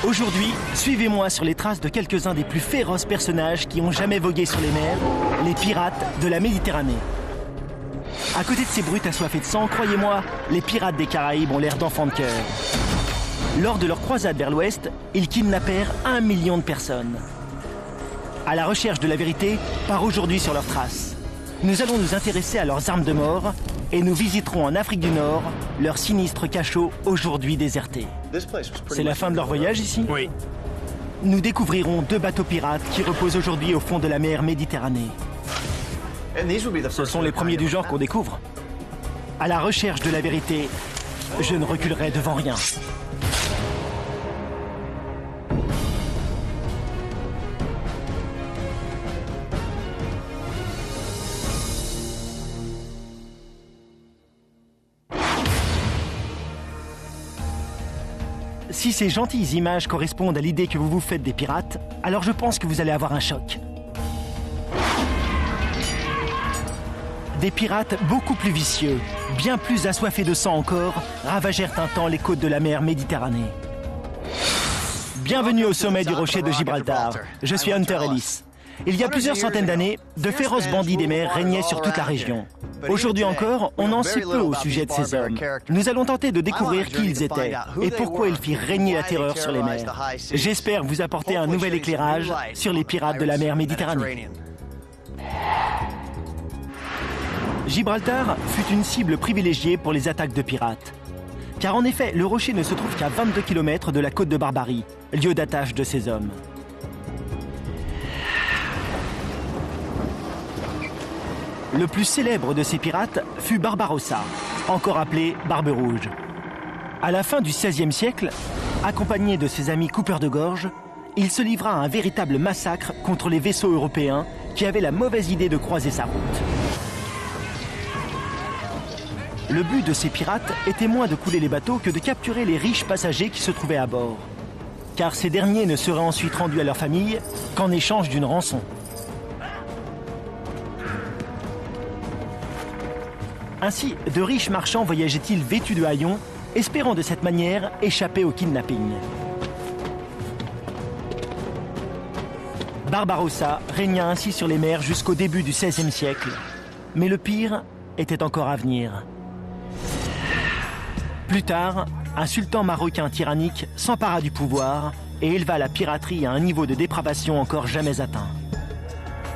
Aujourd'hui, suivez-moi sur les traces de quelques-uns des plus féroces personnages qui ont jamais vogué sur les mers, les pirates de la Méditerranée. À côté de ces brutes assoiffées de sang, croyez-moi, les pirates des Caraïbes ont l'air d'enfants de cœur. Lors de leur croisade vers l'ouest, ils kidnappèrent 1 million de personnes. À la recherche de la vérité, part aujourd'hui sur leurs traces. Nous allons nous intéresser à leurs armes de mort et nous visiterons en Afrique du Nord leur sinistre cachot aujourd'hui déserté. C'est la fin de leur voyage ici? Oui. Nous découvrirons 2 bateaux pirates qui reposent aujourd'hui au fond de la mer Méditerranée. Ce sont les premiers du genre qu'on découvre. À la recherche de la vérité, je ne reculerai devant rien. Si ces gentilles images correspondent à l'idée que vous vous faites des pirates, alors je pense que vous allez avoir un choc. Des pirates beaucoup plus vicieux, bien plus assoiffés de sang encore, ravagèrent un temps les côtes de la mer Méditerranée. Bienvenue au sommet du rocher de Gibraltar. Je suis Hunter Ellis. Il y a plusieurs centaines d'années, de féroces bandits des mers régnaient sur toute la région. Aujourd'hui encore, on en sait peu au sujet de ces hommes. Nous allons tenter de découvrir qui ils étaient et pourquoi ils firent régner la terreur sur les mers. J'espère vous apporter un nouvel éclairage sur les pirates de la mer Méditerranée. Gibraltar fut une cible privilégiée pour les attaques de pirates. Car en effet, le rocher ne se trouve qu'à 22 km de la côte de Barbarie, lieu d'attache de ces hommes. Le plus célèbre de ces pirates fut Barbarossa, encore appelé Barbe Rouge. À la fin du XVIe siècle, accompagné de ses amis coupeurs de gorge, il se livra à un véritable massacre contre les vaisseaux européens qui avaient la mauvaise idée de croiser sa route. Le but de ces pirates était moins de couler les bateaux que de capturer les riches passagers qui se trouvaient à bord. Car ces derniers ne seraient ensuite rendus à leur famille qu'en échange d'une rançon. Ainsi, de riches marchands voyageaient-ils vêtus de haillons, espérant de cette manière échapper au kidnapping. Barbarossa régna ainsi sur les mers jusqu'au début du XVIe siècle. Mais le pire était encore à venir. Plus tard, un sultan marocain tyrannique s'empara du pouvoir et éleva la piraterie à un niveau de dépravation encore jamais atteint.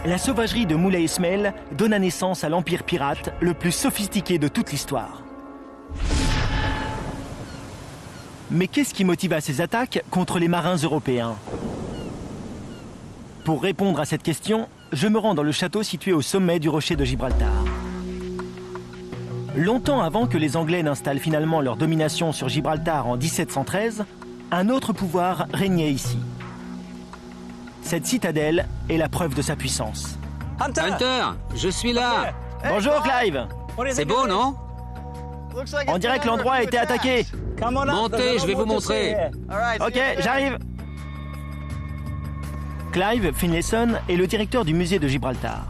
La sauvagerie de Moulay Ismail donna naissance à l'empire pirate le plus sophistiqué de toute l'histoire. Mais qu'est-ce qui motiva ces attaques contre les marins européens? Pour répondre à cette question, je me rends dans le château situé au sommet du rocher de Gibraltar. Longtemps avant que les Anglais n'installent finalement leur domination sur Gibraltar en 1713, un autre pouvoir régnait ici. Cette citadelle est la preuve de sa puissance. Hunter, je suis là. Bonjour Clive. C'est beau, non? On dirait que l'endroit a été attaqué. Montez, je vais vous montrer. Ok, j'arrive. Clive Finlayson est le directeur du musée de Gibraltar.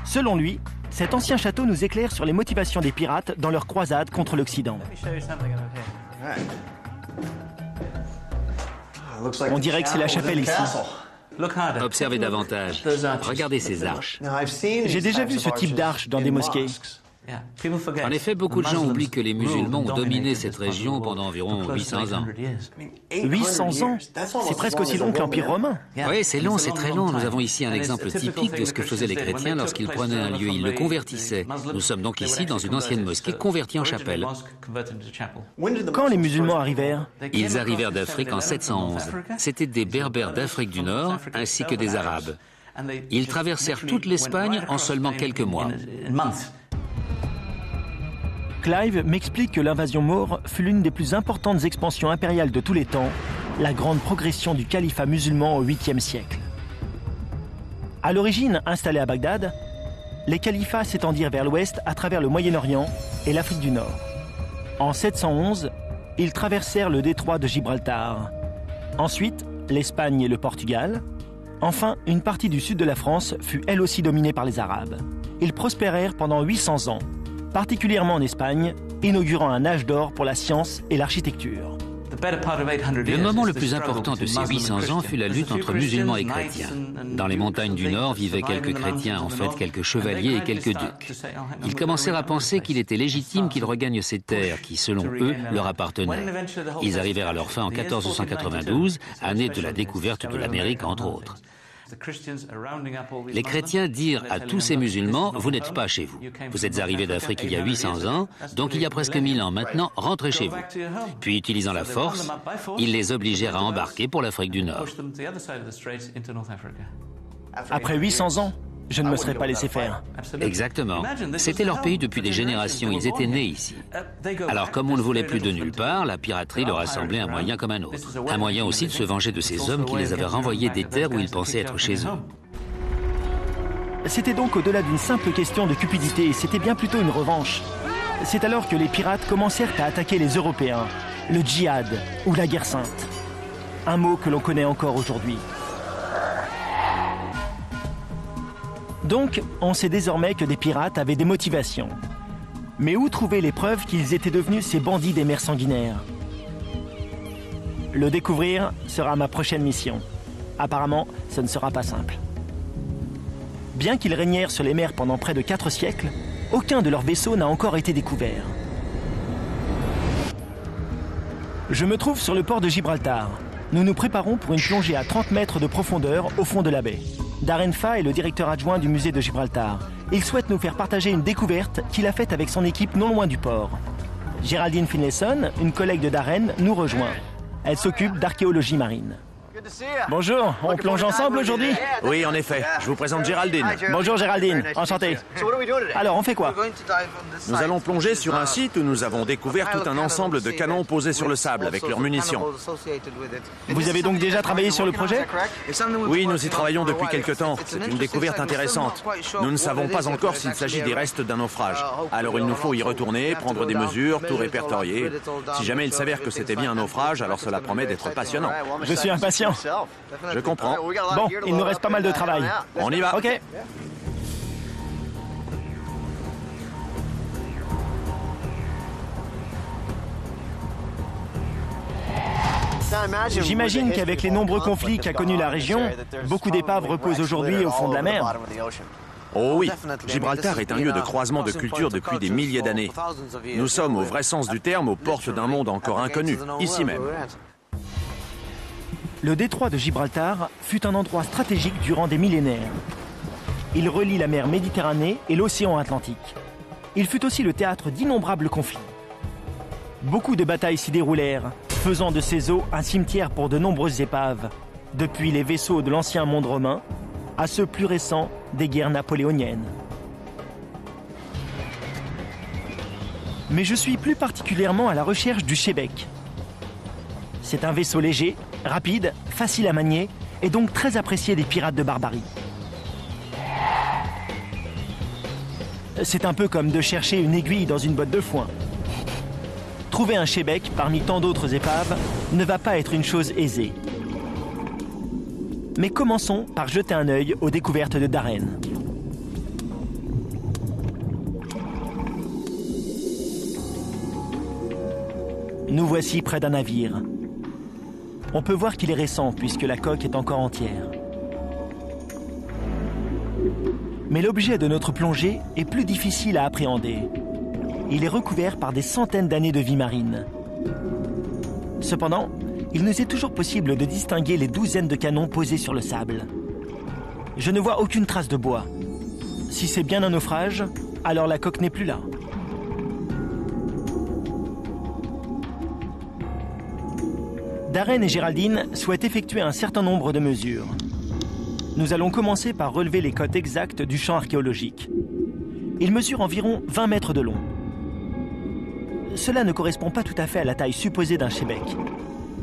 Selon lui, cet ancien château nous éclaire sur les motivations des pirates dans leur croisade contre l'Occident. On dirait que c'est la chapelle ici. Observez davantage. Regardez ces arches. J'ai déjà vu ce type d'arche dans des mosquées. En effet, beaucoup de gens oublient que les musulmans ont dominé cette région pendant environ 800 ans. 800 ans? C'est presque aussi long que l'Empire romain. Oui, c'est long, c'est très long. Nous avons ici un exemple typique de ce que faisaient les chrétiens lorsqu'ils prenaient un lieu, ils le convertissaient. Nous sommes donc ici dans une ancienne mosquée convertie en chapelle. Quand les musulmans arrivèrent? Ils arrivèrent d'Afrique en 711. C'étaient des Berbères d'Afrique du Nord ainsi que des Arabes. Ils traversèrent toute l'Espagne en seulement quelques mois. Clive m'explique que l'invasion maure fut l'une des plus importantes expansions impériales de tous les temps, la grande progression du califat musulman au 8e siècle. À l'origine installés à Bagdad, les califats s'étendirent vers l'ouest à travers le Moyen-Orient et l'Afrique du Nord. En 711, ils traversèrent le détroit de Gibraltar. Ensuite, l'Espagne et le Portugal. Enfin, une partie du sud de la France fut elle aussi dominée par les Arabes. Ils prospérèrent pendant 800 ans, particulièrement en Espagne, inaugurant un âge d'or pour la science et l'architecture. Le moment le plus important de ces 800 ans fut la lutte entre musulmans et chrétiens. Dans les montagnes du Nord vivaient quelques chrétiens, en fait quelques chevaliers et quelques ducs. Ils commencèrent à penser qu'il était légitime qu'ils regagnent ces terres qui, selon eux, leur appartenaient. Ils arrivèrent à leur fin en 1492, année de la découverte de l'Amérique, entre autres. Les chrétiens dirent à tous ces musulmans, vous n'êtes pas chez vous. Vous êtes arrivés d'Afrique il y a 800 ans, donc il y a presque 1000 ans maintenant, rentrez chez vous. Puis, utilisant la force, ils les obligèrent à embarquer pour l'Afrique du Nord. Après 800 ans, je ne me serais pas laissé faire. Exactement. C'était leur pays depuis des générations, ils étaient nés ici. Alors, comme on ne voulait plus de nulle part, la piraterie leur a semblé un moyen comme un autre. Un moyen aussi de se venger de ces hommes qui les avaient renvoyés des terres où ils pensaient être chez eux. C'était donc au-delà d'une simple question de cupidité, c'était bien plutôt une revanche. C'est alors que les pirates commencèrent à attaquer les Européens, le djihad ou la guerre sainte. Un mot que l'on connaît encore aujourd'hui. Donc, on sait désormais que des pirates avaient des motivations. Mais où trouver les preuves qu'ils étaient devenus ces bandits des mers sanguinaires? Le découvrir sera ma prochaine mission. Apparemment, ce ne sera pas simple. Bien qu'ils régnèrent sur les mers pendant près de 4 siècles, aucun de leurs vaisseaux n'a encore été découvert. Je me trouve sur le port de Gibraltar. Nous nous préparons pour une plongée à 30 mètres de profondeur au fond de la baie. Darren Fa est le directeur adjoint du musée de Gibraltar. Il souhaite nous faire partager une découverte qu'il a faite avec son équipe non loin du port. Géraldine Finlayson, une collègue de Darren, nous rejoint. Elle s'occupe d'archéologie marine. Bonjour, on plonge ensemble aujourd'hui? Oui, en effet. Je vous présente Géraldine. Bonjour Géraldine, enchanté. Alors, on fait quoi? Nous allons plonger sur un site où nous avons découvert tout un ensemble de canons posés sur le sable avec leurs munitions. Vous avez donc déjà travaillé sur le projet? Oui, nous y travaillons depuis quelque temps. C'est une découverte intéressante. Nous ne savons pas encore s'il s'agit des restes d'un naufrage. Alors il nous faut y retourner, prendre des mesures, tout répertorier. Si jamais il s'avère que c'était bien un naufrage, alors cela promet d'être passionnant. Je suis impatient. Je comprends. Bon, il nous reste pas mal de travail. On y va. Ok. J'imagine qu'avec les nombreux conflits qu'a connus la région, beaucoup d'épaves reposent aujourd'hui au fond de la mer. Oh oui, Gibraltar est un lieu de croisement de cultures depuis des milliers d'années. Nous sommes, au vrai sens du terme, aux portes d'un monde encore inconnu, ici même. Le détroit de Gibraltar fut un endroit stratégique durant des millénaires. Il relie la mer Méditerranée et l'océan Atlantique. Il fut aussi le théâtre d'innombrables conflits. Beaucoup de batailles s'y déroulèrent, faisant de ces eaux un cimetière pour de nombreuses épaves, depuis les vaisseaux de l'ancien monde romain à ceux plus récents des guerres napoléoniennes. Mais je suis plus particulièrement à la recherche du Shebeck. C'est un vaisseau léger, rapide, facile à manier et donc très apprécié des pirates de Barbarie. C'est un peu comme de chercher une aiguille dans une botte de foin. Trouver un Shebeck parmi tant d'autres épaves ne va pas être une chose aisée. Mais commençons par jeter un œil aux découvertes de Darren. Nous voici près d'un navire. On peut voir qu'il est récent puisque la coque est encore entière. Mais l'objet de notre plongée est plus difficile à appréhender. Il est recouvert par des centaines d'années de vie marine. Cependant, il nous est toujours possible de distinguer les douzaines de canons posés sur le sable. Je ne vois aucune trace de bois. Si c'est bien un naufrage, alors la coque n'est plus là. Darren et Géraldine souhaitent effectuer un certain nombre de mesures. Nous allons commencer par relever les cotes exactes du champ archéologique. Il mesure environ 20 mètres de long. Cela ne correspond pas tout à fait à la taille supposée d'un Shebeck.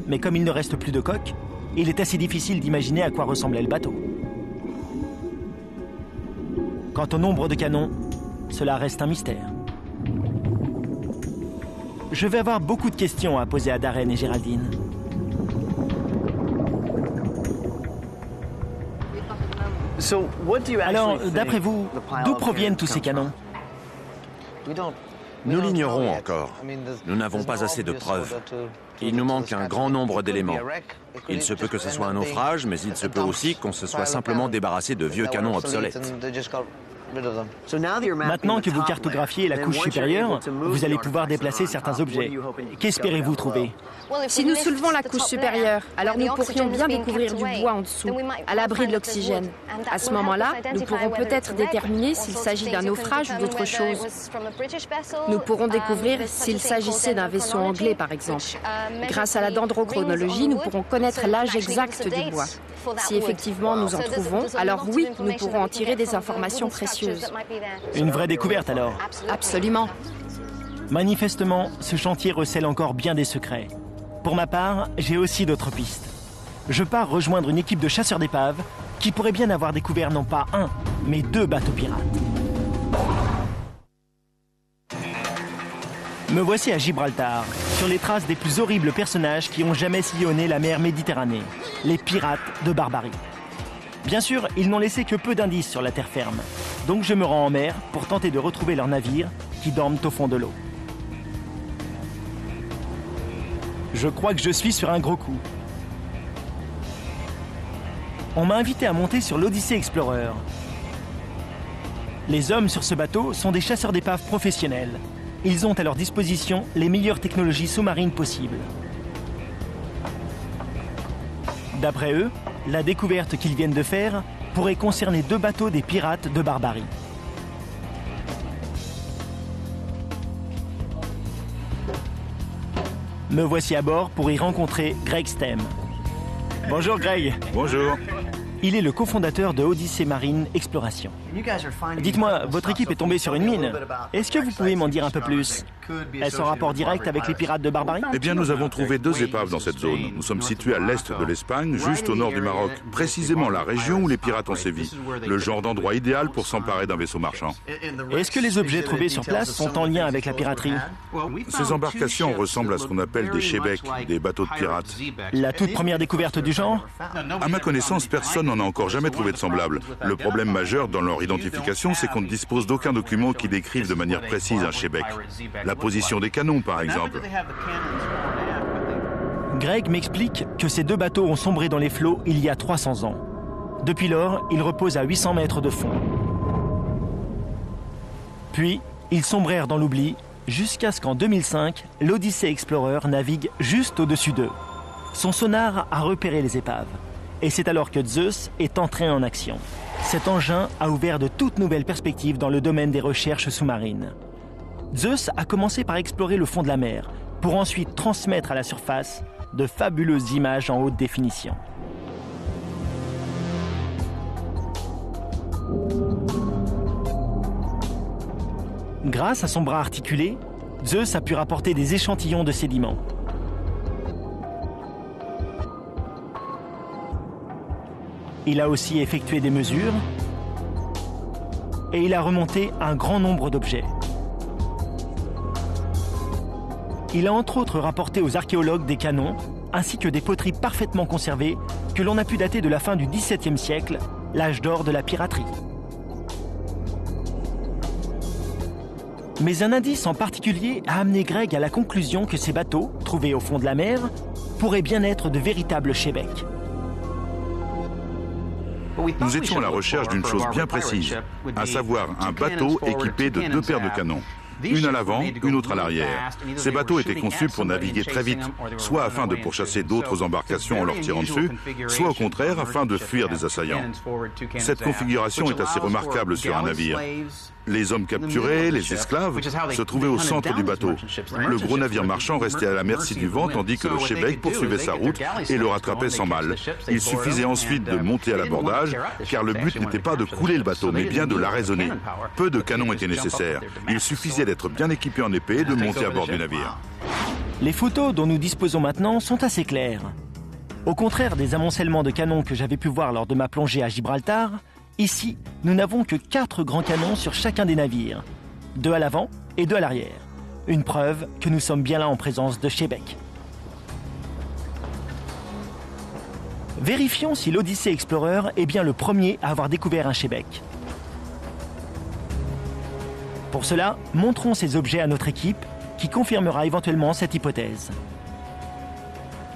Mais comme il ne reste plus de coque, il est assez difficile d'imaginer à quoi ressemblait le bateau. Quant au nombre de canons, cela reste un mystère. Je vais avoir beaucoup de questions à poser à Darren et Géraldine. Alors, d'après vous, d'où proviennent tous ces canons? Nous l'ignorons encore. Nous n'avons pas assez de preuves. Il nous manque un grand nombre d'éléments. Il se peut que ce soit un naufrage, mais il se peut aussi qu'on se soit simplement débarrassé de vieux canons obsolètes. Maintenant que vous cartographiez la couche supérieure, vous allez pouvoir déplacer certains objets. Qu'espérez-vous trouver? Si nous soulevons la couche supérieure, alors nous pourrions bien découvrir du bois en dessous, à l'abri de l'oxygène. À ce moment-là, nous pourrons peut-être déterminer s'il s'agit d'un naufrage ou d'autre chose. Nous pourrons découvrir s'il s'agissait d'un vaisseau anglais, par exemple. Grâce à la dendrochronologie, nous pourrons connaître l'âge exact du bois. Si effectivement nous en trouvons, alors oui, nous pourrons en tirer des informations précieuses. Une vraie découverte alors? Absolument. Manifestement, ce chantier recèle encore bien des secrets. Pour ma part, j'ai aussi d'autres pistes. Je pars rejoindre une équipe de chasseurs d'épaves qui pourrait bien avoir découvert non pas un, mais 2 bateaux pirates. Me voici à Gibraltar, sur les traces des plus horribles personnages qui ont jamais sillonné la mer Méditerranée, les pirates de Barbarie. Bien sûr, ils n'ont laissé que peu d'indices sur la terre ferme, donc je me rends en mer pour tenter de retrouver leurs navires qui dorment au fond de l'eau. Je crois que je suis sur un gros coup. On m'a invité à monter sur l'Odyssey Explorer. Les hommes sur ce bateau sont des chasseurs d'épaves professionnels. Ils ont à leur disposition les meilleures technologies sous-marines possibles. D'après eux, la découverte qu'ils viennent de faire pourrait concerner 2 bateaux des pirates de Barbarie. Me voici à bord pour y rencontrer Greg Stem. Bonjour Greg. Bonjour. Il est le cofondateur de Odyssey Marine Exploration. Dites-moi, votre équipe est tombée sur une mine. Est-ce que vous pouvez m'en dire un peu plus? Est-ce en rapport direct avec les pirates de Barbarie? Eh bien, nous avons trouvé 2 épaves dans cette zone. Nous sommes situés à l'est de l'Espagne, juste au nord du Maroc, précisément la région où les pirates ont sévi. Le genre d'endroit idéal pour s'emparer d'un vaisseau marchand. Est-ce que les objets trouvés sur place sont en lien avec la piraterie? Ces embarcations ressemblent à ce qu'on appelle des shebeks, des bateaux de pirates. La toute première découverte du genre? À ma connaissance, personne n'en a encore jamais trouvé de semblable. Le problème majeur dans leur identification, c'est qu'on ne dispose d'aucun document qui décrive de manière précise un shebek. La position des canons, par exemple. Greg m'explique que ces 2 bateaux ont sombré dans les flots il y a 300 ans. Depuis lors, ils reposent à 800 mètres de fond. Puis, ils sombrèrent dans l'oubli jusqu'à ce qu'en 2005, l'Odyssey Explorer navigue juste au-dessus d'eux. Son sonar a repéré les épaves. Et c'est alors que Zeus est entré en action. Cet engin a ouvert de toutes nouvelles perspectives dans le domaine des recherches sous-marines. Zeus a commencé par explorer le fond de la mer, pour ensuite transmettre à la surface de fabuleuses images en haute définition. Grâce à son bras articulé, Zeus a pu rapporter des échantillons de sédiments. Il a aussi effectué des mesures et il a remonté un grand nombre d'objets. Il a entre autres rapporté aux archéologues des canons ainsi que des poteries parfaitement conservées que l'on a pu dater de la fin du XVIIe siècle, l'âge d'or de la piraterie. Mais un indice en particulier a amené Greg à la conclusion que ces bateaux, trouvés au fond de la mer, pourraient bien être de véritables shebeks. Nous étions à la recherche d'une chose bien précise, à savoir un bateau équipé de 2 paires de canons. Une à l'avant, une autre à l'arrière. Ces bateaux étaient conçus pour naviguer très vite, soit afin de pourchasser d'autres embarcations en leur tirant dessus, soit au contraire afin de fuir des assaillants. Cette configuration est assez remarquable sur un navire. Les hommes capturés, les esclaves, se trouvaient au centre du bateau. Le gros navire marchand restait à la merci du vent tandis que le shebek poursuivait sa route et le rattrapait sans mal. Il suffisait ensuite de monter à l'abordage, car le but n'était pas de couler le bateau, mais bien de l'arraisonner. Peu de canons étaient nécessaires. Il suffisait d'être bien équipé en épée et de monter à bord du navire. Les photos dont nous disposons maintenant sont assez claires. Au contraire des amoncellements de canons que j'avais pu voir lors de ma plongée à Gibraltar, ici, nous n'avons que 4 grands canons sur chacun des navires, 2 à l'avant et 2 à l'arrière. Une preuve que nous sommes bien là en présence de shebeks. Vérifions si l'Odyssey Explorer est bien le premier à avoir découvert un shebek. Pour cela, montrons ces objets à notre équipe qui confirmera éventuellement cette hypothèse.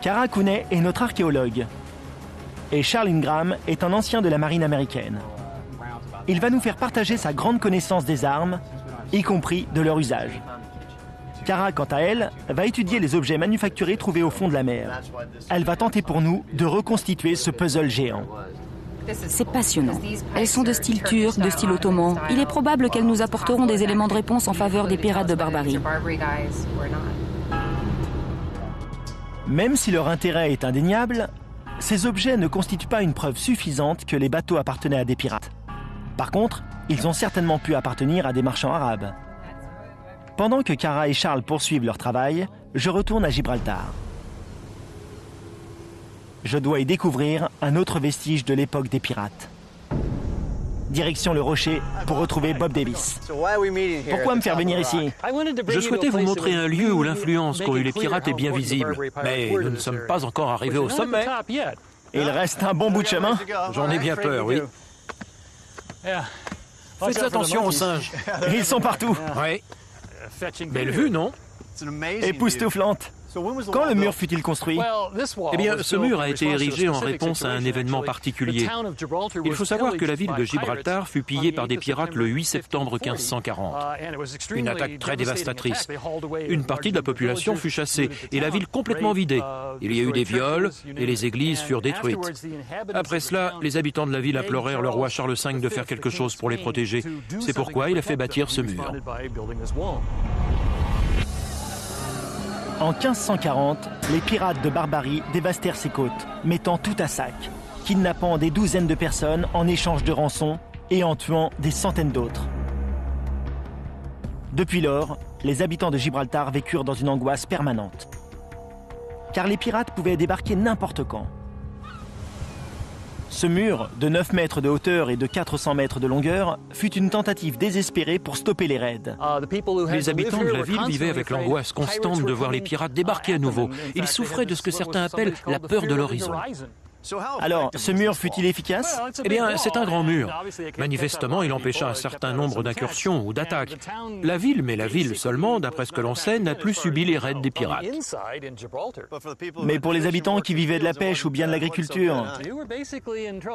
Kara Cooney est notre archéologue et Charles Ingram est un ancien de la marine américaine. Il va nous faire partager sa grande connaissance des armes, y compris de leur usage. Kara, quant à elle, va étudier les objets manufacturés trouvés au fond de la mer. Elle va tenter pour nous de reconstituer ce puzzle géant. C'est passionnant. Elles sont de style turc, de style ottoman. Il est probable qu'elles nous apporteront des éléments de réponse en faveur des pirates de Barbarie. Même si leur intérêt est indéniable, ces objets ne constituent pas une preuve suffisante que les bateaux appartenaient à des pirates. Par contre, ils ont certainement pu appartenir à des marchands arabes. Pendant que Kara et Charles poursuivent leur travail, je retourne à Gibraltar. Je dois y découvrir un autre vestige de l'époque des pirates. Direction le rocher pour retrouver Bob Davis. Pourquoi me faire venir ici? Je souhaitais vous montrer un lieu où l'influence qu'ont eu les pirates est bien visible. Mais nous ne sommes pas encore arrivés au sommet. Il reste un bon bout de chemin. J'en ai bien peur, oui. Faites attention aux singes. Ils sont partout. Oui. Belle vue, non? Époustouflante. Quand le mur fut-il construit? Eh bien, ce mur a été érigé en réponse à un événement particulier. Il faut savoir que la ville de Gibraltar fut pillée par des pirates le 8 septembre 1540. Une attaque très dévastatrice. Une partie de la population fut chassée et la ville complètement vidée. Il y a eu des viols et les églises furent détruites. Après cela, les habitants de la ville implorèrent le roi Charles V de faire quelque chose pour les protéger. C'est pourquoi il a fait bâtir ce mur. En 1540, les pirates de Barbarie dévastèrent ces côtes, mettant tout à sac, kidnappant des douzaines de personnes en échange de rançons et en tuant des centaines d'autres. Depuis lors, les habitants de Gibraltar vécurent dans une angoisse permanente. Car les pirates pouvaient débarquer n'importe quand. Ce mur, de 9 mètres de hauteur et de 400 mètres de longueur, fut une tentative désespérée pour stopper les raids. Les habitants de la ville vivaient avec l'angoisse constante de voir les pirates débarquer à nouveau. Ils souffraient de ce que certains appellent la peur de l'horizon. Alors, ce mur fut-il efficace? Eh bien, c'est un grand mur. Manifestement, il empêcha un certain nombre d'incursions ou d'attaques. La ville, mais la ville seulement, d'après ce que l'on sait, n'a plus subi les raids des pirates. Mais pour les habitants qui vivaient de la pêche ou bien de l'agriculture?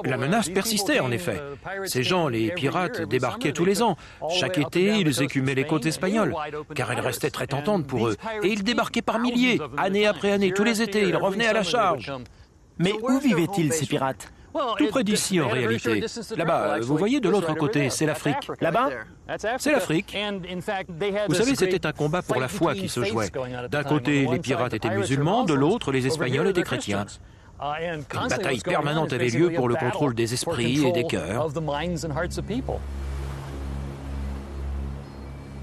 La menace persistait, en effet. Ces gens, les pirates, débarquaient tous les ans. Chaque été, ils écumaient les côtes espagnoles, car elles restaient très tentantes pour eux. Et ils débarquaient par milliers, année après année, tous les étés, ils revenaient à la charge. Mais où vivaient-ils, ces pirates? Tout près d'ici, en réalité. Là-bas, vous voyez de l'autre côté, c'est l'Afrique. Là-bas? C'est l'Afrique. Vous savez, c'était un combat pour la foi qui se jouait. D'un côté, les pirates étaient musulmans, de l'autre, les Espagnols étaient chrétiens. Une bataille permanente avait lieu pour le contrôle des esprits et des cœurs.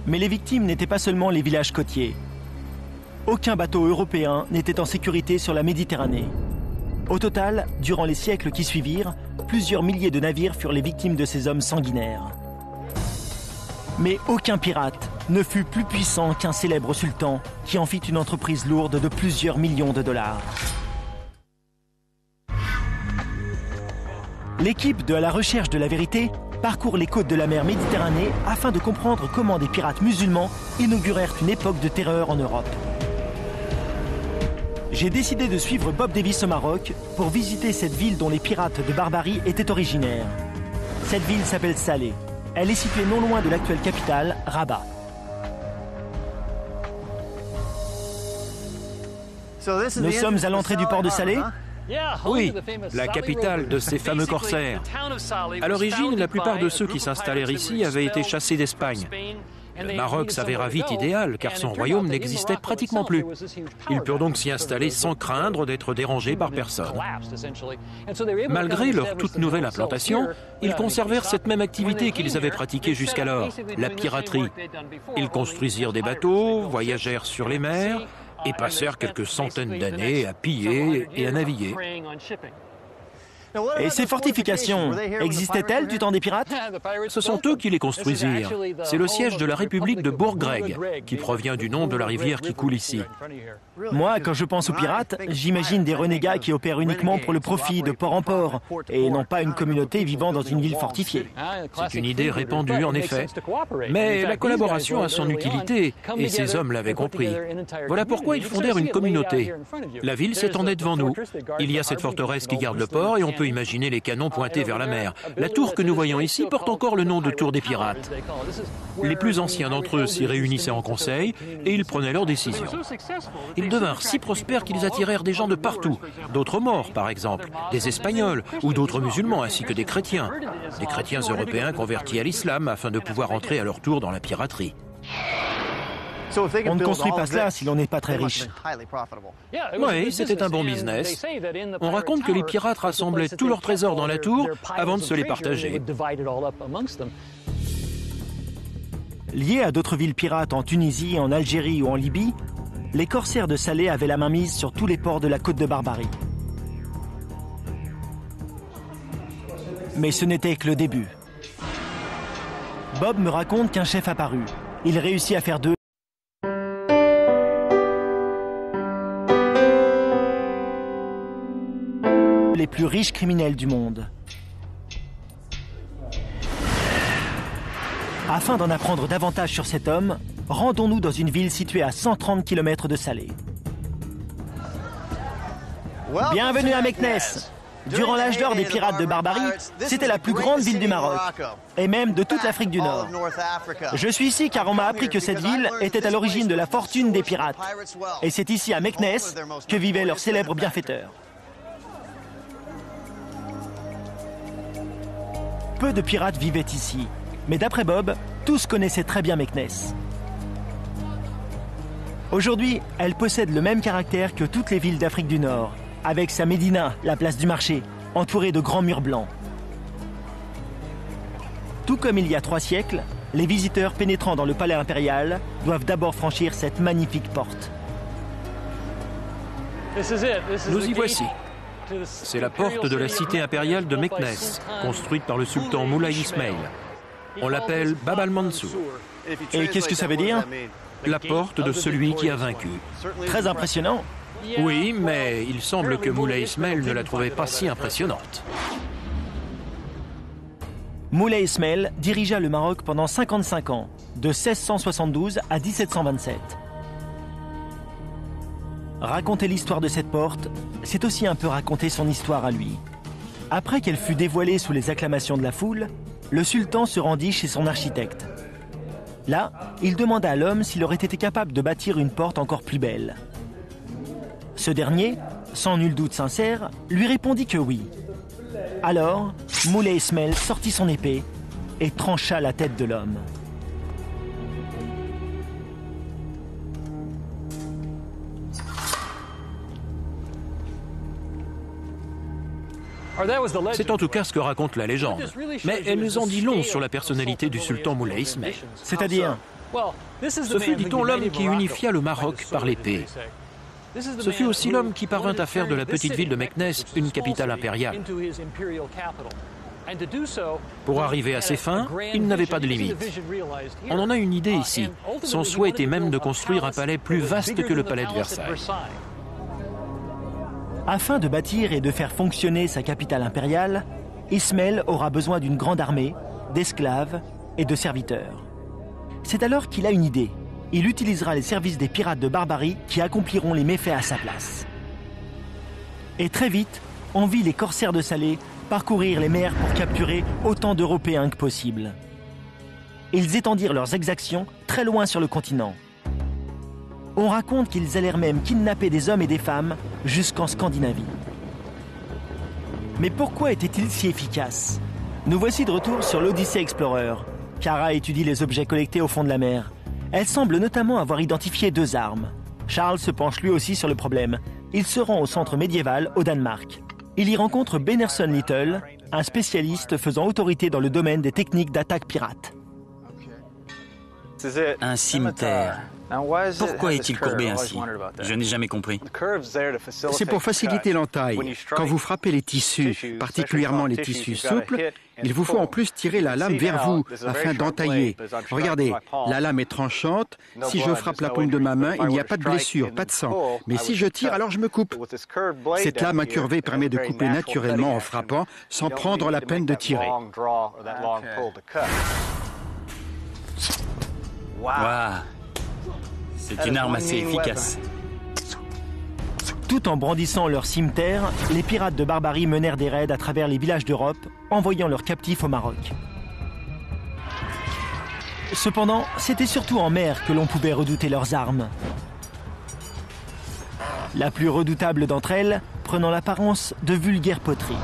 Mais les victimes n'étaient pas seulement les villages côtiers. Aucun bateau européen n'était en sécurité sur la Méditerranée. Au total, durant les siècles qui suivirent, plusieurs milliers de navires furent les victimes de ces hommes sanguinaires. Mais aucun pirate ne fut plus puissant qu'un célèbre sultan qui en fit une entreprise lourde de plusieurs millions de dollars. L'équipe de À la recherche de la vérité parcourt les côtes de la mer Méditerranée afin de comprendre comment des pirates musulmans inaugurèrent une époque de terreur en Europe. J'ai décidé de suivre Bob Davis au Maroc pour visiter cette ville dont les pirates de Barbarie étaient originaires. Cette ville s'appelle Salé. Elle est située non loin de l'actuelle capitale, Rabat. Nous sommes à l'entrée du port de Salé? Oui, la capitale de ces fameux corsaires. À l'origine, la plupart de ceux qui s'installèrent ici avaient été chassés d'Espagne. Le Maroc s'avéra vite idéal, car son royaume n'existait pratiquement plus. Ils purent donc s'y installer sans craindre d'être dérangés par personne. Malgré leur toute nouvelle implantation, ils conservèrent cette même activité qu'ils avaient pratiquée jusqu'alors, la piraterie. Ils construisirent des bateaux, voyagèrent sur les mers et passèrent quelques centaines d'années à piller et à naviguer. Et ces fortifications, existaient-elles du temps des pirates? Ce sont eux qui les construisirent. C'est le siège de la République de Bourgreg, qui provient du nom de la rivière qui coule ici. Moi, quand je pense aux pirates, j'imagine des renégats qui opèrent uniquement pour le profit de port en port, et non pas une communauté vivant dans une ville fortifiée. C'est une idée répandue, en effet. Mais la collaboration a son utilité, et ces hommes l'avaient compris. Voilà pourquoi ils fondèrent une communauté. La ville s'étendait devant nous. Il y a cette forteresse qui garde le port, et on peut imaginer les canons pointés vers la mer. La tour que nous voyons ici porte encore le nom de tour des pirates. Les plus anciens d'entre eux s'y réunissaient en conseil, et ils prenaient leurs décisions. Ils devinrent si prospères qu'ils attirèrent des gens de partout, d'autres Maures par exemple, des Espagnols ou d'autres musulmans ainsi que des chrétiens européens convertis à l'islam afin de pouvoir entrer à leur tour dans la piraterie. On ne construit pas cela si l'on n'est pas très riche. Oui, c'était un bon business. On raconte que les pirates rassemblaient tous leurs trésors dans la tour avant de se les partager. Liés à d'autres villes pirates en Tunisie, en Algérie ou en Libye, les corsaires de Salé avaient la main mise sur tous les ports de la côte de Barbarie. Mais ce n'était que le début. Bob me raconte qu'un chef apparut. Il réussit à faire d'eux les plus riches criminels du monde. Afin d'en apprendre davantage sur cet homme, rendons-nous dans une ville située à 130 km de Salé. Bienvenue à Meknès. Durant l'âge d'or des pirates de Barbarie, c'était la plus grande ville du Maroc, et même de toute l'Afrique du Nord. Je suis ici car on m'a appris que cette ville était à l'origine de la fortune des pirates. Et c'est ici à Meknès que vivait leur célèbre bienfaiteur. Peu de pirates vivaient ici, mais d'après Bob, tous connaissaient très bien Meknès. Aujourd'hui, elle possède le même caractère que toutes les villes d'Afrique du Nord, avec sa médina, la place du marché, entourée de grands murs blancs. Tout comme il y a 3 siècles, les visiteurs pénétrant dans le palais impérial doivent d'abord franchir cette magnifique porte. Nous y voici. C'est la porte de la cité impériale de Meknès, construite par le sultan Moulay Ismail. On l'appelle Bab al-Mansour. Et qu'est-ce que ça veut dire? La porte de celui qui a vaincu. Très impressionnant. Oui, mais il semble que Moulay Ismail ne la trouvait pas si impressionnante. Moulay Ismail dirigea le Maroc pendant 55 ans, de 1672 à 1727. Raconter l'histoire de cette porte, c'est aussi un peu raconter son histoire à lui. Après qu'elle fut dévoilée sous les acclamations de la foule, le sultan se rendit chez son architecte. Là, il demanda à l'homme s'il aurait été capable de bâtir une porte encore plus belle. Ce dernier, sans nul doute sincère, lui répondit que oui. Alors, Moulay Ismail sortit son épée et trancha la tête de l'homme. C'est en tout cas ce que raconte la légende. Mais elle nous en dit long sur la personnalité du sultan Moulay Ismail. C'est-à-dire, ce fut, dit-on, l'homme qui unifia le Maroc par l'épée. Ce fut aussi l'homme qui parvint à faire de la petite ville de Meknès une capitale impériale. Pour arriver à ses fins, il n'avait pas de limite. On en a une idée ici. Son souhait était même de construire un palais plus vaste que le palais de Versailles. afin de bâtir et de faire fonctionner sa capitale impériale, Ismail aura besoin d'une grande armée, d'esclaves et de serviteurs. C'est alors qu'il a une idée. Il utilisera les services des pirates de Barbarie qui accompliront les méfaits à sa place. Et très vite, on vit les corsaires de Salé parcourir les mers pour capturer autant d'Européens que possible. Ils étendirent leurs exactions très loin sur le continent. On raconte qu'ils allèrent même kidnapper des hommes et des femmes jusqu'en Scandinavie. Mais pourquoi étaient-ils si efficaces? Nous voici de retour sur l'Odyssey Explorer. Kara étudie les objets collectés au fond de la mer. Elle semble notamment avoir identifié 2 armes. Charles se penche lui aussi sur le problème. Il se rend au centre médiéval au Danemark. Il y rencontre Benerson Little, un spécialiste faisant autorité dans le domaine des techniques d'attaque pirate. Un cimetière. Pourquoi est-il courbé ainsi? Je n'ai jamais compris. C'est pour faciliter l'entaille. Quand vous frappez les tissus, particulièrement les tissus souples, il vous faut en plus tirer la lame vers vous afin d'entailler. Regardez, la lame est tranchante. Si je frappe la paume de ma main, il n'y a pas de blessure, pas de sang. Mais si je tire, alors je me coupe. Cette lame incurvée permet de couper naturellement en frappant sans prendre la peine de tirer. Waouh! C'est une arme assez efficace. Tout en brandissant leur cimeterre, les pirates de Barbarie menèrent des raids à travers les villages d'Europe, envoyant leurs captifs au Maroc. Cependant, c'était surtout en mer que l'on pouvait redouter leurs armes. La plus redoutable d'entre elles prenant l'apparence de vulgaires poteries.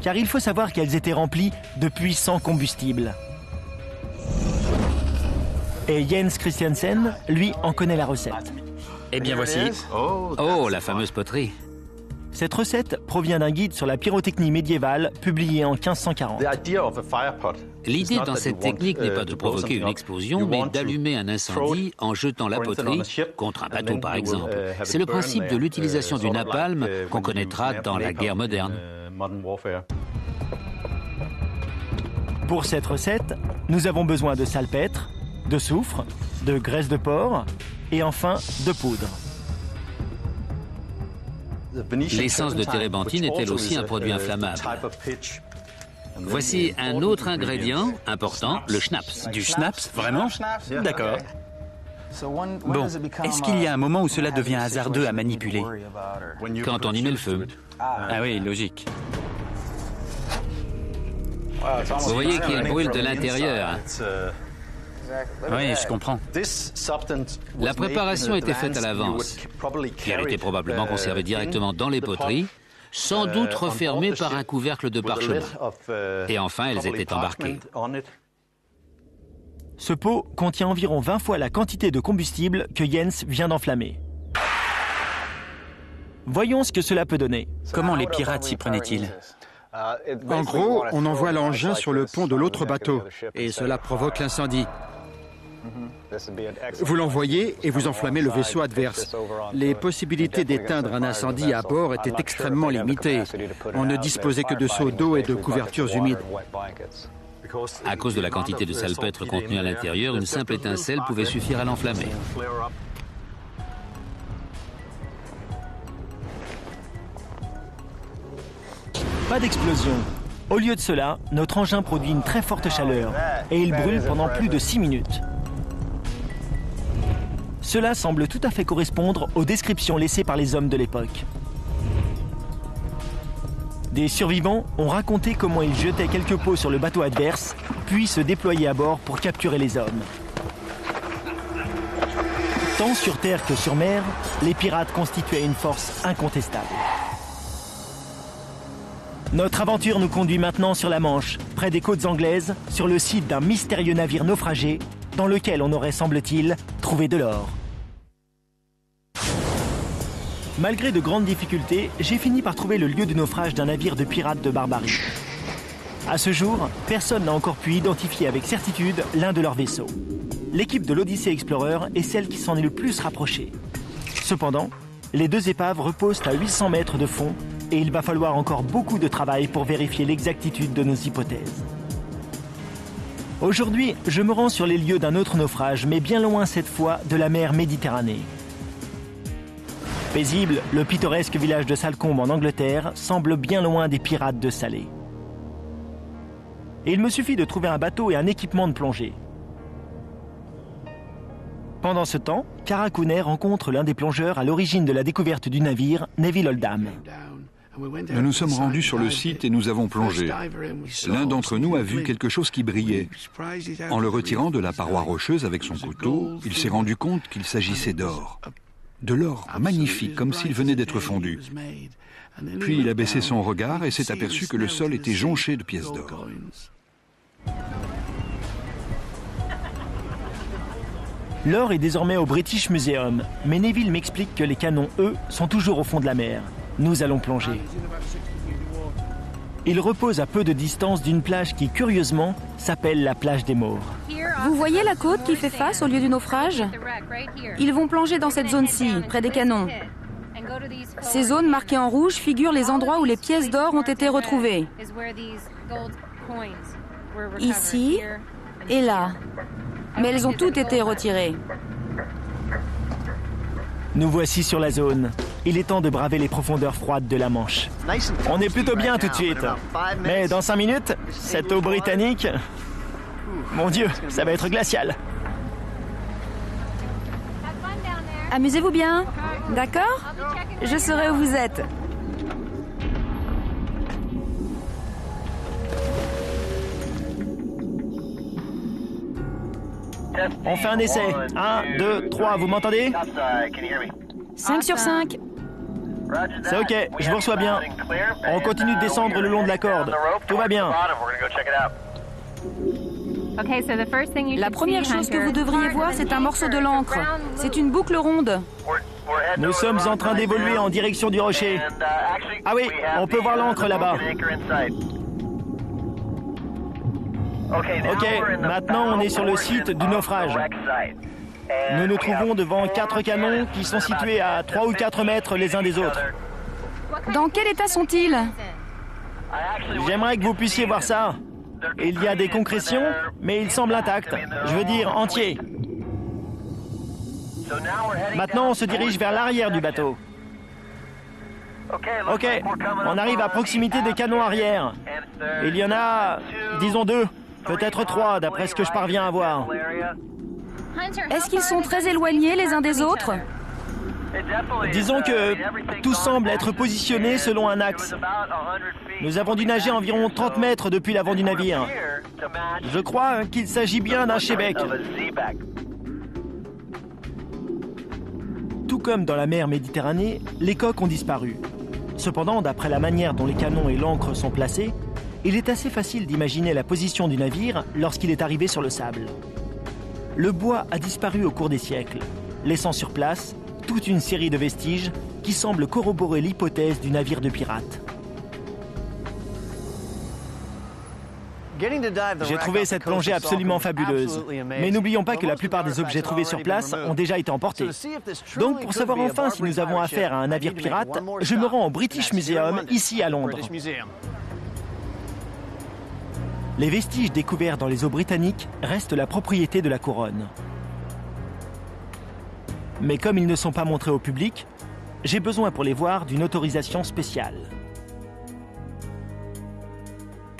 Car il faut savoir qu'elles étaient remplies de puissants combustibles. Et Jens Christiansen, lui, en connaît la recette. Eh bien voici. Oh, la fameuse poterie. Cette recette provient d'un guide sur la pyrotechnie médiévale publié en 1540. L'idée dans cette technique n'est pas de provoquer une explosion, mais d'allumer un incendie en jetant la poterie contre un bateau, par exemple. C'est le principe de l'utilisation du napalm qu'on connaîtra dans la guerre moderne. Pour cette recette, nous avons besoin de salpêtre, de soufre, de graisse de porc et enfin de poudre. L'essence de térébenthine est elle aussi un produit inflammable. Voici un autre ingrédient important, le schnapps. Du schnapps, vraiment? D'accord. Bon, est-ce qu'il y a un moment où cela devient hasardeux à manipuler? Quand on y met le feu. Ah oui, logique. Vous voyez qu'il brûle de l'intérieur. Oui, je comprends. La préparation était faite à l'avance. Elle était probablement conservée directement dans les poteries, sans doute refermée par un couvercle de parchemin. Et enfin, elles étaient embarquées. Ce pot contient environ 20 fois la quantité de combustible que Jens vient d'enflammer. Voyons ce que cela peut donner. Comment les pirates s'y prenaient-ils? En gros, on envoie l'engin sur le pont de l'autre bateau et cela provoque l'incendie. Vous l'envoyez et vous enflammez le vaisseau adverse. Les possibilités d'éteindre un incendie à bord étaient extrêmement limitées. On ne disposait que de seaux d'eau et de couvertures humides. À cause de la quantité de salpêtre contenue à l'intérieur, une simple étincelle pouvait suffire à l'enflammer. Pas d'explosion. Au lieu de cela, notre engin produit une très forte chaleur et il brûle pendant plus de 6 minutes. Cela semble tout à fait correspondre aux descriptions laissées par les hommes de l'époque. Des survivants ont raconté comment ils jetaient quelques pots sur le bateau adverse, puis se déployaient à bord pour capturer les hommes. Tant sur terre que sur mer, les pirates constituaient une force incontestable. Notre aventure nous conduit maintenant sur la Manche, près des côtes anglaises, sur le site d'un mystérieux navire naufragé, dans lequel on aurait, semble-t-il, trouvé de l'or. Malgré de grandes difficultés, j'ai fini par trouver le lieu du naufrage d'un navire de pirates de Barbarie. À ce jour, personne n'a encore pu identifier avec certitude l'un de leurs vaisseaux. L'équipe de l'Odyssée Explorer est celle qui s'en est le plus rapprochée. Cependant, les deux épaves reposent à 800 mètres de fond et il va falloir encore beaucoup de travail pour vérifier l'exactitude de nos hypothèses. Aujourd'hui, je me rends sur les lieux d'un autre naufrage, mais bien loin cette fois de la mer Méditerranée. Paisible, le pittoresque village de Salcombe en Angleterre semble bien loin des pirates de Salé. Et il me suffit de trouver un bateau et un équipement de plongée. Pendant ce temps, Cara Cooney rencontre l'un des plongeurs à l'origine de la découverte du navire, Neville Oldham. Nous nous sommes rendus sur le site et nous avons plongé. L'un d'entre nous a vu quelque chose qui brillait. En le retirant de la paroi rocheuse avec son couteau, il s'est rendu compte qu'il s'agissait d'or. De l'or magnifique, comme s'il venait d'être fondu. Puis il a baissé son regard et s'est aperçu que le sol était jonché de pièces d'or. L'or est désormais au British Museum, mais Neville m'explique que les canons, eux, sont toujours au fond de la mer. Nous allons plonger. Il repose à peu de distance d'une plage qui, curieusement, s'appelle la plage des Morts. Vous voyez la côte qui fait face au lieu du naufrage? Ils vont plonger dans cette zone-ci, près des canons. Ces zones marquées en rouge figurent les endroits où les pièces d'or ont été retrouvées. Ici et là. Mais elles ont toutes été retirées. Nous voici sur la zone. Il est temps de braver les profondeurs froides de la Manche. On est plutôt bien tout de suite. Mais dans 5 minutes, cette eau britannique... Mon Dieu, ça va être glacial. Amusez-vous bien, d'accord? Je saurai où vous êtes. On fait un essai. 1, 2, 3, vous m'entendez? 5 sur 5. C'est ok, je vous reçois bien. On continue de descendre le long de la corde. Tout va bien. La première chose que vous devriez voir, c'est un morceau de l'encre. C'est une boucle ronde. Nous sommes en train d'évoluer en direction du rocher. Ah oui, on peut voir l'encre là-bas. Ok, maintenant on est sur le site du naufrage. Nous nous trouvons devant 4 canons qui sont situés à 3 ou 4 mètres les uns des autres. Dans quel état sont-ils? J'aimerais que vous puissiez voir ça. Il y a des concrétions, mais ils semblent intacts. Je veux dire entiers. Maintenant, on se dirige vers l'arrière du bateau. Ok, on arrive à proximité des canons arrière. Il y en a, disons 2, peut-être 3, d'après ce que je parviens à voir. Est-ce qu'ils sont très éloignés les uns des autres? Disons que tout semble être positionné selon un axe. Nous avons dû nager environ 30 mètres depuis l'avant du navire. Je crois qu'il s'agit bien d'un Chebec. Tout comme dans la mer Méditerranée, les coques ont disparu. Cependant, d'après la manière dont les canons et l'ancre sont placés, il est assez facile d'imaginer la position du navire lorsqu'il est arrivé sur le sable. Le bois a disparu au cours des siècles, laissant sur place toute une série de vestiges qui semblent corroborer l'hypothèse du navire de pirates. J'ai trouvé cette plongée absolument fabuleuse. Mais n'oublions pas que la plupart des objets trouvés sur place ont déjà été emportés. Donc, pour savoir enfin si nous avons affaire à un navire pirate, je me rends au British Museum, ici à Londres. Les vestiges découverts dans les eaux britanniques restent la propriété de la couronne. Mais comme ils ne sont pas montrés au public, j'ai besoin pour les voir d'une autorisation spéciale.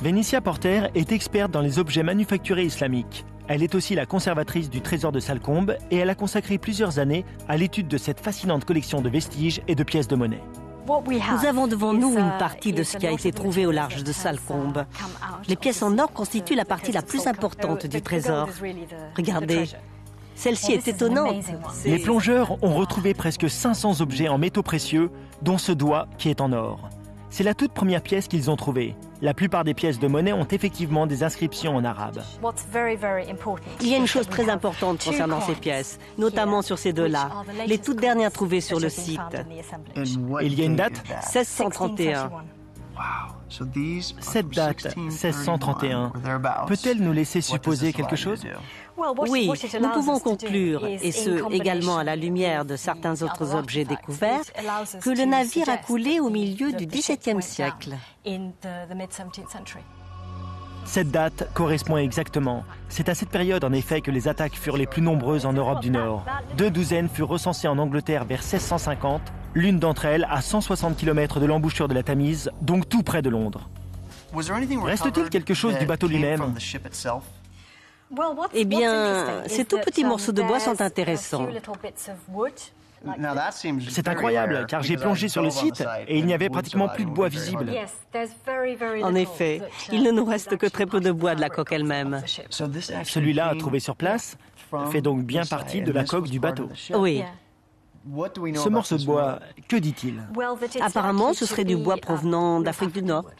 Vénitia Porter est experte dans les objets manufacturés islamiques. Elle est aussi la conservatrice du trésor de Salcombe et elle a consacré plusieurs années à l'étude de cette fascinante collection de vestiges et de pièces de monnaie. Nous avons devant nous une partie de ce qui a été trouvé au large de Salcombe. Les pièces en or constituent la partie la plus importante du trésor. Regardez, celle-ci est étonnante. Les plongeurs ont retrouvé presque 500 objets en métaux précieux, dont ce doigt qui est en or. C'est la toute première pièce qu'ils ont trouvée. La plupart des pièces de monnaie ont effectivement des inscriptions en arabe. Il y a une chose très importante concernant ces pièces, notamment sur ces deux-là, les toutes dernières trouvées sur le site. Il y a une date? 1631. Cette date, 1631, peut-elle nous laisser supposer quelque chose? Oui, nous pouvons conclure, et ce également à la lumière de certains autres objets découverts, que le navire a coulé au milieu du XVIIe siècle. Cette date correspond exactement. C'est à cette période en effet que les attaques furent les plus nombreuses en Europe du Nord. 2 douzaines furent recensées en Angleterre vers 1650, l'une d'entre elles à 160 km de l'embouchure de la Tamise, donc tout près de Londres. Reste-t-il quelque chose du bateau lui-même? Eh bien, ces tout petits morceaux de bois sont intéressants. C'est incroyable, car j'ai plongé sur le site et il n'y avait pratiquement plus de bois visible. En effet, il ne nous reste que très peu de bois de la coque elle-même. Celui-là, trouvé sur place, fait donc bien partie de la coque du bateau. Oui. Ce morceau de bois, que dit-il? Apparemment, ce serait du bois provenant d'Afrique du Nord.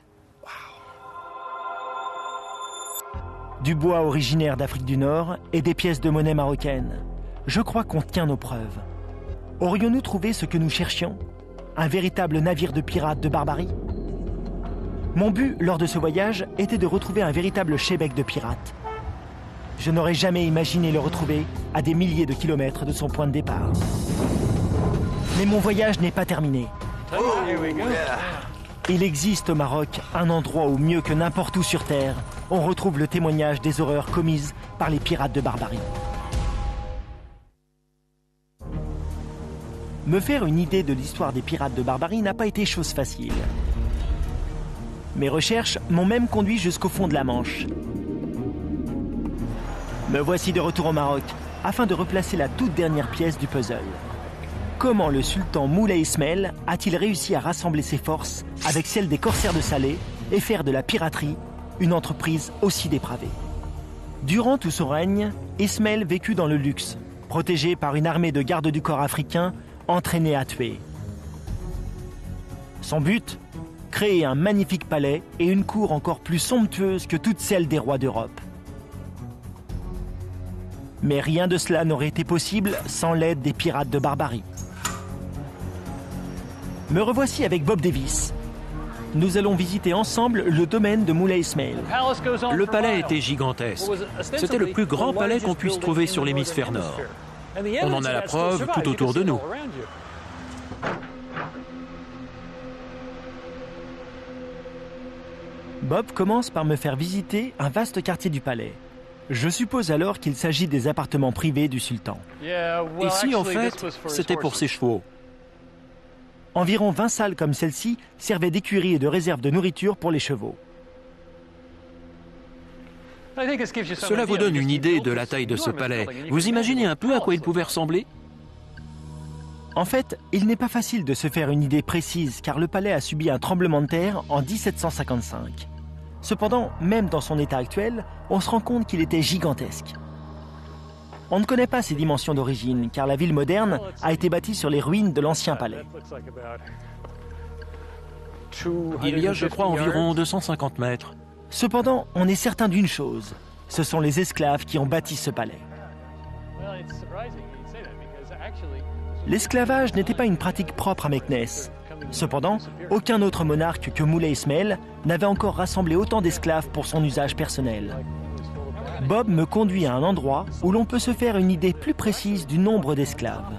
Du bois originaire d'Afrique du Nord et des pièces de monnaie marocaines. Je crois qu'on tient nos preuves. Aurions-nous trouvé ce que nous cherchions? Un véritable navire de pirates de barbarie? Mon but, lors de ce voyage, était de retrouver un véritable Chebec de pirates. Je n'aurais jamais imaginé le retrouver à des milliers de kilomètres de son point de départ. Mais mon voyage n'est pas terminé. Il existe au Maroc un endroit où, mieux que n'importe où sur Terre, on retrouve le témoignage des horreurs commises par les pirates de Barbarie. Me faire une idée de l'histoire des pirates de Barbarie n'a pas été chose facile. Mes recherches m'ont même conduit jusqu'au fond de la Manche. Me voici de retour au Maroc, afin de replacer la toute dernière pièce du puzzle. Comment le sultan Moulay Ismail a-t-il réussi à rassembler ses forces avec celles des corsaires de Salé et faire de la piraterie une entreprise aussi dépravée? Durant tout son règne, Ismail vécut dans le luxe, protégé par une armée de gardes du corps africains entraînés à tuer. Son but? Créer un magnifique palais et une cour encore plus somptueuse que toutes celles des rois d'Europe. Mais rien de cela n'aurait été possible sans l'aide des pirates de Barbarie. Me revoici avec Bob Davis. Nous allons visiter ensemble le domaine de Moulay Ismail. Le palais était gigantesque. C'était le plus grand palais qu'on puisse trouver sur l'hémisphère nord. On en a la preuve tout autour de nous. Bob commence par me faire visiter un vaste quartier du palais. Je suppose alors qu'il s'agit des appartements privés du sultan. Ici, en fait, c'était pour ses chevaux. Environ 20 salles comme celle-ci servaient d'écurie et de réserve de nourriture pour les chevaux. Cela vous donne une idée de la taille de ce palais. Vous imaginez un peu à quoi il pouvait ressembler? En fait, il n'est pas facile de se faire une idée précise car le palais a subi un tremblement de terre en 1755. Cependant, même dans son état actuel, on se rend compte qu'il était gigantesque. On ne connaît pas ses dimensions d'origine, car la ville moderne a été bâtie sur les ruines de l'ancien palais. Il y a, je crois, environ 250 mètres. Cependant, on est certain d'une chose, ce sont les esclaves qui ont bâti ce palais. L'esclavage n'était pas une pratique propre à Meknès. Cependant, aucun autre monarque que Moulay Ismail n'avait encore rassemblé autant d'esclaves pour son usage personnel. Bob me conduit à un endroit où l'on peut se faire une idée plus précise du nombre d'esclaves.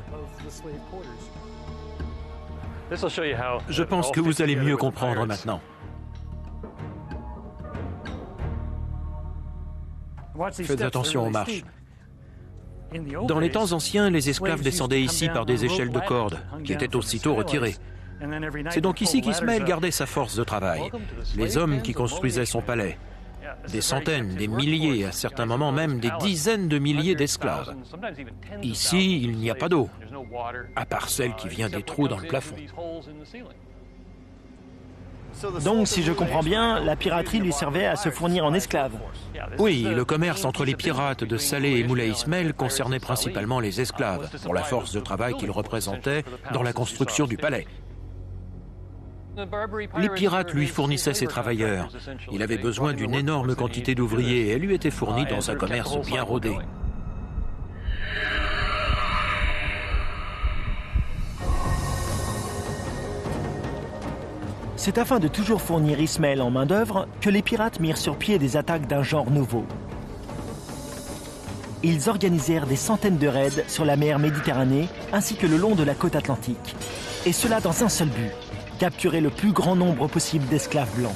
Je pense que vous allez mieux comprendre maintenant. Faites attention aux marches. Dans les temps anciens, les esclaves descendaient ici par des échelles de cordes, qui étaient aussitôt retirées. C'est donc ici qu'Ismaël gardait sa force de travail, les hommes qui construisaient son palais. Des centaines, des milliers, à certains moments même des dizaines de milliers d'esclaves. Ici, il n'y a pas d'eau, à part celle qui vient des trous dans le plafond. Donc, si je comprends bien, la piraterie lui servait à se fournir en esclaves. Oui, le commerce entre les pirates de Salé et Moulay Ismail concernait principalement les esclaves, pour la force de travail qu'ils représentaient dans la construction du palais. Les pirates lui fournissaient ses travailleurs. Il avait besoin d'une énorme quantité d'ouvriers et elle lui était fournie dans un commerce bien rodé. C'est afin de toujours fournir Ismaël en main-d'œuvre que les pirates mirent sur pied des attaques d'un genre nouveau. Ils organisèrent des centaines de raids sur la mer Méditerranée ainsi que le long de la côte atlantique. Et cela dans un seul but: capturer le plus grand nombre possible d'esclaves blancs.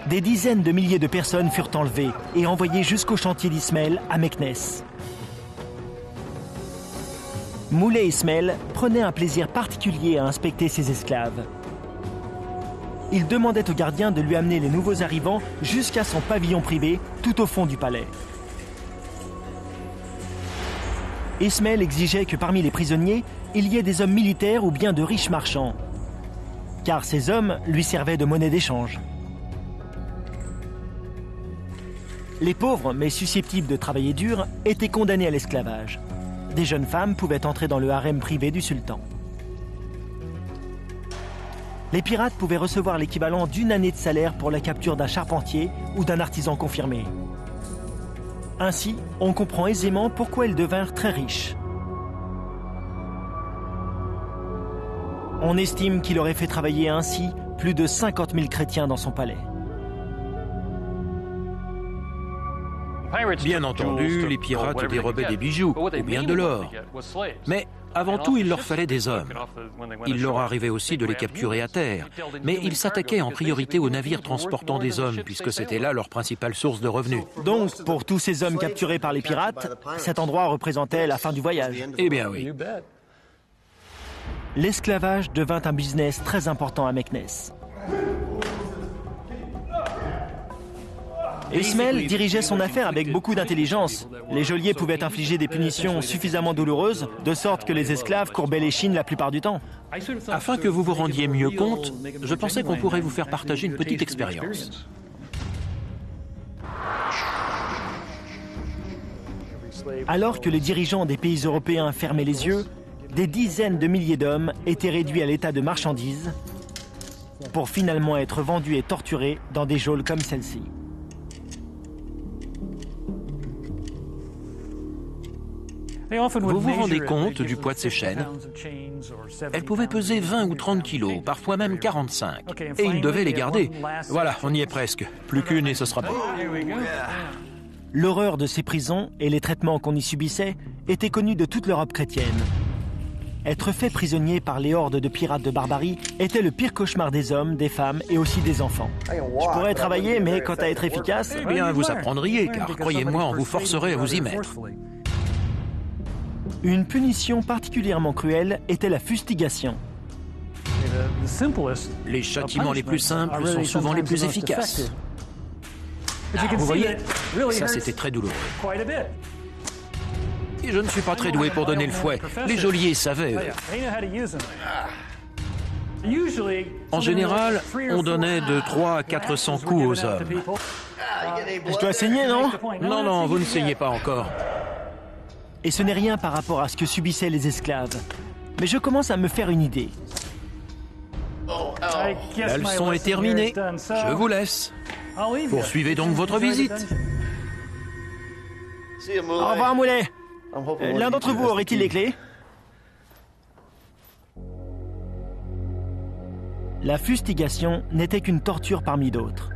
Des dizaines de milliers de personnes furent enlevées et envoyées jusqu'au chantier d'Ismaël à Meknès. Moulay Ismail prenait un plaisir particulier à inspecter ses esclaves. Il demandait aux gardiens de lui amener les nouveaux arrivants jusqu'à son pavillon privé tout au fond du palais. Ismail exigeait que parmi les prisonniers, il y ait des hommes militaires ou bien de riches marchands, car ces hommes lui servaient de monnaie d'échange. Les pauvres, mais susceptibles de travailler dur, étaient condamnés à l'esclavage. Des jeunes femmes pouvaient entrer dans le harem privé du sultan. Les pirates pouvaient recevoir l'équivalent d'une année de salaire pour la capture d'un charpentier ou d'un artisan confirmé. Ainsi, on comprend aisément pourquoi ils devinrent très riches. On estime qu'il aurait fait travailler ainsi plus de 50 000 chrétiens dans son palais. Bien entendu, les pirates dérobaient des bijoux, ou bien de l'or. Mais avant tout, il leur fallait des hommes. Il leur arrivait aussi de les capturer à terre. Mais ils s'attaquaient en priorité aux navires transportant des hommes, puisque c'était là leur principale source de revenus. Donc, pour tous ces hommes capturés par les pirates, cet endroit représentait la fin du voyage. Eh bien oui. L'esclavage devint un business très important à Meknès. Ismaël dirigeait son affaire avec beaucoup d'intelligence. Les geôliers pouvaient infliger des punitions suffisamment douloureuses, de sorte que les esclaves courbaient l'échine la plupart du temps. Afin que vous vous rendiez mieux compte, je pensais qu'on pourrait vous faire partager une petite expérience. Alors que les dirigeants des pays européens fermaient les yeux, des dizaines de milliers d'hommes étaient réduits à l'état de marchandises pour finalement être vendus et torturés dans des geôles comme celle-ci. Vous vous rendez compte du poids de ces chaînes? Elles pouvaient peser 20 ou 30 kilos, parfois même 45. Et ils devaient les garder. Voilà, on y est presque. Plus qu'une et ce sera bon. L'horreur de ces prisons et les traitements qu'on y subissait étaient connus de toute l'Europe chrétienne. Être fait prisonnier par les hordes de pirates de Barbarie était le pire cauchemar des hommes, des femmes et aussi des enfants. Je pourrais travailler, mais quant à être efficace... Eh bien, vous apprendriez, car croyez-moi, on vous forcerait à vous y mettre. Une punition particulièrement cruelle était la fustigation. Les châtiments les plus simples sont souvent les plus efficaces. Vous voyez, ça c'était très douloureux. Et je ne suis pas très doué pour donner le fouet. Les geôliers savaient. En général, on donnait de 300 à 400 coups aux hommes. Je dois saigner, non? Non, non, vous ne saignez pas encore. Et ce n'est rien par rapport à ce que subissaient les esclaves. Mais je commence à me faire une idée. La leçon est terminée. Je vous laisse. Poursuivez donc votre visite. Au revoir, Moulet. L'un d'entre vous aurait-il les clés? La fustigation n'était qu'une torture parmi d'autres.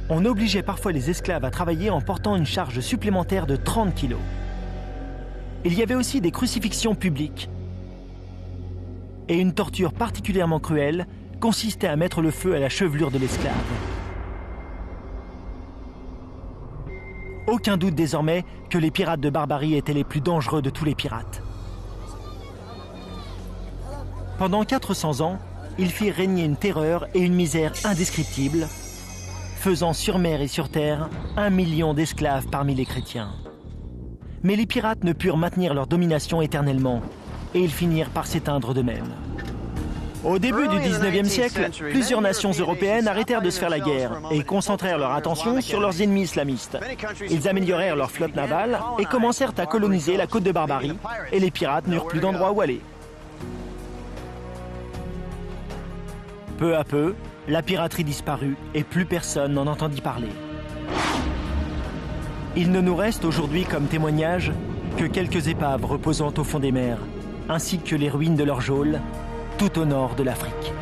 On obligeait parfois les esclaves à travailler en portant une charge supplémentaire de 30 kilos. Il y avait aussi des crucifixions publiques. Et une torture particulièrement cruelle consistait à mettre le feu à la chevelure de l'esclave. Aucun doute désormais que les pirates de Barbarie étaient les plus dangereux de tous les pirates. Pendant 400 ans, ils firent régner une terreur et une misère indescriptibles, faisant sur mer et sur terre 1 million d'esclaves parmi les chrétiens. Mais les pirates ne purent maintenir leur domination éternellement, et ils finirent par s'éteindre d'eux-mêmes. Au début du 19e siècle, plusieurs nations européennes arrêtèrent de se faire la guerre et concentrèrent leur attention sur leurs ennemis islamistes. Ils améliorèrent leur flotte navale et commencèrent à coloniser la côte de Barbarie, et les pirates n'eurent plus d'endroit où aller. Peu à peu, la piraterie disparut et plus personne n'en entendit parler. Il ne nous reste aujourd'hui comme témoignage que quelques épaves reposant au fond des mers, ainsi que les ruines de leurs geôles, tout au nord de l'Afrique.